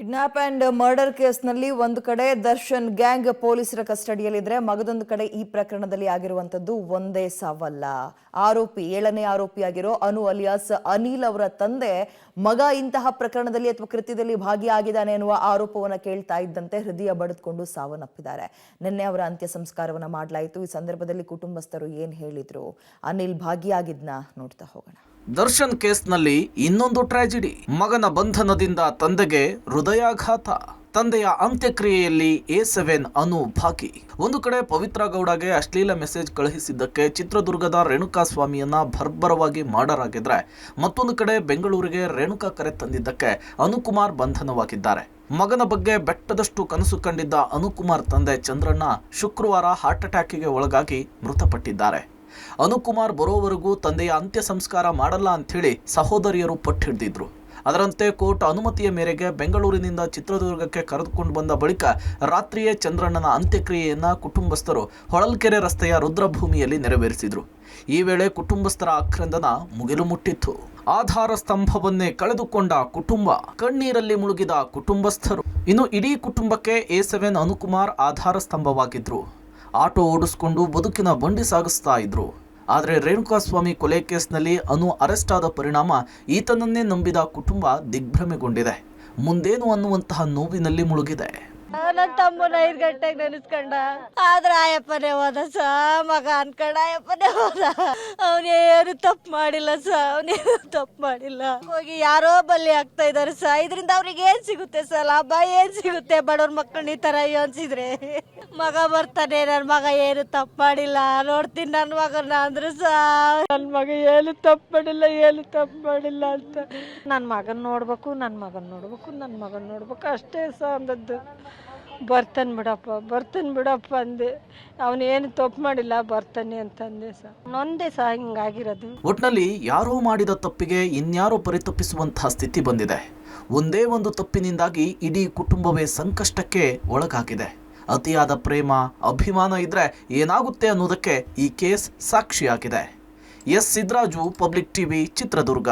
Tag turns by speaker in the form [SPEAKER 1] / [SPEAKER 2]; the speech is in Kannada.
[SPEAKER 1] ಕಿಡ್ನಾಪ್ ಅಂಡ್ ಮರ್ಡರ್ ಕೇಸ್ನಲ್ಲಿ ಒಂದು ಕಡೆ ದರ್ಶನ್ ಗ್ಯಾಂಗ್ ಪೊಲೀಸರ ಕಸ್ಟಡಿಯಲ್ಲಿದ್ರೆ ಮಗದೊಂದು ಕಡೆ ಈ ಪ್ರಕರಣದಲ್ಲಿ ಆಗಿರುವಂತದ್ದು ಒಂದೇ ಸಾವಲ್ಲ. ಆರೋಪಿ 7ನೇ ಆರೋಪಿಯಾಗಿರೋ ಅನು ಅಲಿಯಾಸ್ ಅನಿಲ್ ಅವರ ತಂದೆ ಮಗ ಇಂತಹ ಪ್ರಕರಣದಲ್ಲಿ ಅಥವಾ ಕೃತ್ಯದಲ್ಲಿ ಭಾಗಿಯಾಗಿದ್ದಾನೆ ಎನ್ನುವ ಆರೋಪವನ್ನ ಕೇಳ್ತಾ ಇದ್ದಂತೆ ಹೃದಯ ಬಡಿದುಕೊಂಡು ಸಾವನ್ನಪ್ಪಿದ್ದಾರೆ. ನಿನ್ನೆ ಅವರ ಅಂತ್ಯ ಸಂಸ್ಕಾರವನ್ನ ಮಾಡಲಾಯಿತು. ಈ ಸಂದರ್ಭದಲ್ಲಿ ಕುಟುಂಬಸ್ಥರು ಏನ್ ಹೇಳಿದ್ರು, ಅನಿಲ್ ಭಾಗಿಯಾಗಿದ್ನ ನೋಡ್ತಾ ಹೋಗೋಣ.
[SPEAKER 2] ದರ್ಶನ್ ಕೇಸ್ನಲ್ಲಿ ಇನ್ನೊಂದು ಟ್ರಾಜಿಡಿ. ಮಗನ ಬಂಧನದಿಂದ ತಂದೆಗೆ ಹೃದಯಾಘಾತ. ತಂದೆಯ ಅಂತ್ಯಕ್ರಿಯೆಯಲ್ಲಿ A7 ಅನು ಭಾಗಿ. ಒಂದು ಕಡೆ ಪವಿತ್ರ ಗೌಡಗೆ ಅಶ್ಲೀಲ ಮೆಸೇಜ್ ಕಳುಹಿಸಿದ್ದಕ್ಕೆ ಚಿತ್ರದುರ್ಗದ ರೇಣುಕಾ ಸ್ವಾಮಿಯನ್ನ ಭರ್ಬರವಾಗಿ ಮಾಡಲಾಗಿದ್ರೆ, ಮತ್ತೊಂದು ಕಡೆ ಬೆಂಗಳೂರಿಗೆ ರೇಣುಕಾ ಕರೆ ತಂದಿದ್ದಕ್ಕೆ ಅನುಕುಮಾರ್ ಬಂಧನವಾಗಿದ್ದಾರೆ. ಮಗನ ಬಗ್ಗೆ ಬೆಟ್ಟದಷ್ಟು ಕನಸು ಕಂಡಿದ್ದ ಅನುಕುಮಾರ್ ತಂದೆ ಚಂದ್ರಣ್ಣ ಶುಕ್ರವಾರ ಹಾರ್ಟ್ ಅಟ್ಯಾಕ್ಗೆ ಒಳಗಾಗಿ ಮೃತಪಟ್ಟಿದ್ದಾರೆ. ಅನುಕುಮಾರ್ ಬರೋವರೆಗೂ ತಂದೆಯ ಅಂತ್ಯ ಸಂಸ್ಕಾರ ಮಾಡಲ್ಲ ಅಂಥೇಳಿ ಸಹೋದರಿಯರು ಪಟ್ಟಿಡಿದ್ರು. ಅದರಂತೆ ಕೋರ್ಟ್ ಅನುಮತಿಯ ಮೇರೆಗೆ ಬೆಂಗಳೂರಿನಿಂದ ಚಿತ್ರದುರ್ಗಕ್ಕೆ ಕರೆದುಕೊಂಡು ಬಂದ ಬಳಿಕ ರಾತ್ರಿಯೇ ಚಂದ್ರಣ್ಣನ ಅಂತ್ಯಕ್ರಿಯೆಯನ್ನ ಕುಟುಂಬಸ್ಥರು ಹೊಳಲ್ಕೆರೆ ರಸ್ತೆಯ ರುದ್ರಭೂಮಿಯಲ್ಲಿ ನೆರವೇರಿಸಿದ್ರು. ಈ ವೇಳೆ ಕುಟುಂಬಸ್ಥರ ಆಕ್ರಂದನ ಮುಗಿಲು ಮುಟ್ಟಿತ್ತು. ಆಧಾರ ಸ್ತಂಭವನ್ನೇ ಕಳೆದುಕೊಂಡ ಕುಟುಂಬ, ಕಣ್ಣೀರಲ್ಲಿ ಮುಳುಗಿದ ಕುಟುಂಬಸ್ಥರು. ಇನ್ನು ಇಡೀ ಕುಟುಂಬಕ್ಕೆ A7 ಅನುಕುಮಾರ್ ಆಧಾರ ಸ್ತಂಭವಾಗಿದ್ರು. ಆಟೋ ಓಡಿಸ್ಕೊಂಡು ಬದುಕಿನ ಬಂಡಿ ಸಾಗಿಸ್ತಾ ಇದ್ರು. ಆದರೆ ರೇಣುಕಾಸ್ವಾಮಿ ಕೊಲೆ ಕೇಸ್ನಲ್ಲಿ ಅನು ಅರೆಸ್ಟ್ ಆದ ಪರಿಣಾಮ ಈತನನ್ನೇ ನಂಬಿದ ಕುಟುಂಬ ದಿಗ್ಭ್ರಮೆಗೊಂಡಿದೆ. ಮುಂದೇನು ಅನ್ನುವಂತಹ ನೋವಿನಲ್ಲಿ ಮುಳುಗಿದೆ.
[SPEAKER 3] ನನ್ನ ತಮ್ಮನ 5 ಗಂಟೆಗೆ ನೆನೆಸ್ಕೊಂಡ, ಆದ್ರೆ ಆಯಪ್ಪನೇ ಹೋದ ಮಗ ಅನ್ಕೊಂಡ ಆಯಪ್ಪನೇ ಹೋದ. ಅವನೇನು ತಪ್ಪು ಮಾಡಿಲ್ಲ ಅವನೇನು ತಪ್ಪು ಮಾಡಿಲ್ಲ. ಹೋಗಿ ಯಾರೋ ಬಲಿ ಆಗ್ತಾ ಇದಾರೆ ಇದರಿಂದ ಅವ್ರಿಗೆ ಏನ್ ಸಿಗುತ್ತೆ ಲಾಭ ಏನ್ ಸಿಗುತ್ತೆ? ಬಡವ್ರ ಮಕ್ಕಳನ್ನ ಈ ತರ ಯೋಚಿಸಿದ್ರೆ ಮಗ ಬರ್ತಾನೆ, ನನ್ ಮಗ ಏನು ತಪ್ಪು ಮಾಡಿಲ್ಲ, ನೋಡ್ತೀನಿ ನನ್ನ ಮಗನ ಅಂದ್ರೆ ನನ್ ಮಗ ಏನು ತಪ್ಪು ಮಾಡಿಲ್ಲ ಅಂತ ನನ್ನ ಮಗನ್ ನೋಡ್ಬೇಕು ಅಷ್ಟೇ ಅಂದದ್ದು. ಬರ್ತಾನೆ ಬಿಡಪ್ಪ ಅಂದೆ. ಅವನೇನು ತಪ್ಪು ಮಾಡಿಲ್ಲ, ಬರ್ತಾನೆ ಅಂತಂದೆ ನೊಂದೇ ಹಿಂಗಾಗಿರೋದು.
[SPEAKER 2] ಒಟ್ನಲ್ಲಿ ಯಾರೋ ಮಾಡಿದ ತಪ್ಪಿಗೆ ಇನ್ಯಾರೋ ಪರಿತಪ್ಪಿಸುವಂತಹ ಸ್ಥಿತಿ ಬಂದಿದೆ. ಒಂದೇ ಒಂದು ತಪ್ಪಿನಿಂದಾಗಿ ಇಡೀ ಕುಟುಂಬವೇ ಸಂಕಷ್ಟಕ್ಕೆ ಒಳಗಾಗಿದೆ. ಅತಿಯಾದ ಪ್ರೇಮ, ಅಭಿಮಾನ ಇದ್ರೆ ಏನಾಗುತ್ತೆ ಅನ್ನೋದಕ್ಕೆ ಈ ಕೇಸ್ ಸಾಕ್ಷಿಯಾಗಿದೆ. S Sidraju, public TV, Chitradurga.